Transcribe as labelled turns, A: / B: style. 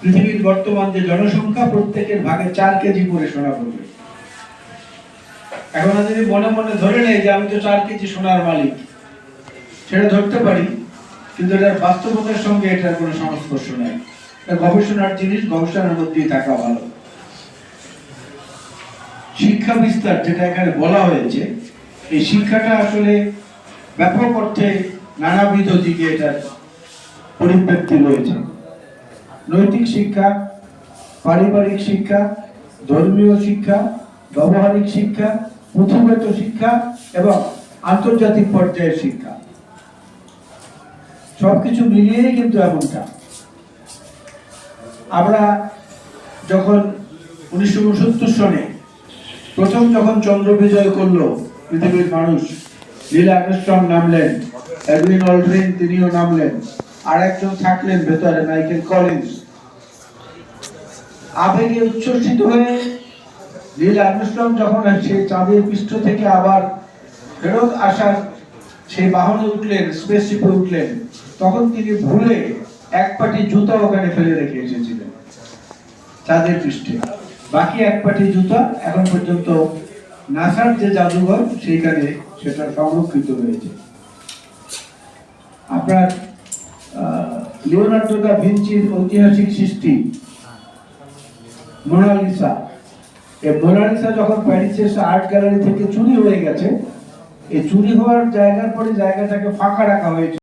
A: পৃথিবীর বর্তমান যে জনসংখ্যা প্রত্যেকের ভাগে 4 কেজি করে সোনা পড়বে। এখন যদি মনে মনে ধরে নেই যে আমি তো 4 কেজি সোনার মালিক, সেটা ধরতে পারি, কিন্তু এটার বাস্তবতার সঙ্গে এটার কোনো সংস্পর্শ নাই। এটা গবেষণার জিনিস, গবেষণার মধ্যেই থাকা ভালো। শিক্ষা বিস্তার যেটা এখানে বলা হয়েছে, এই শিক্ষাটা আসলে ব্যাপক অর্থে নানাবিধ দিকে এটার পরিব্যক্তি রয়েছে। নৈতিক শিক্ষা, পারিবারিক শিক্ষা, ধর্মীয় শিক্ষা, ব্যবহারিক শিক্ষা, পুঁথিগত শিক্ষা এবং আন্তর্জাতিক পর্যায়ের শিক্ষা, সবকিছু মিলিয়েই কিন্তু এমনটা। আমরা যখন 1969 সনে প্রথম যখন চন্দ্র বিজয় করলো পৃথিবীর মানুষ, নীল আর্মস্ট্রং নামলেন, এডউইন অলড্রিন তিনিও নামলেন, আর একজন থাকলেন ভেতরে, মাইকেল কলিন্স। আবেগে উচ্ছ্বসিত হয়ে নীল আর্মস্ট্রং যখন সেই চাঁদের পৃষ্ঠ থেকে আবার ফেরত আসার সেই বাহনে উঠলেন, স্পেসশিপে উঠলেন, তখন তিনি ভুলে এক পাটি জুতা ওখানে ফেলে রেখে এসেছিলেন চাঁদের পৃষ্ঠে। বাকি এক পাটি জুতা এখন পর্যন্ত নাসার যে জাদুঘর সেইখানে সেটা সংরক্ষিত রয়েছে। আপনার লিওনার্দো দা ভিঞ্চির ঐতিহাসিক সৃষ্টি মোনালিসা, এই মোনালিসা যখন প্যারিসের আর্ট গ্যালারি থেকে চুরি হয়ে গেছে, এই চুরি হওয়ার জায়গার পরে জায়গাটাকে ফাঁকা রাখা হয়েছে।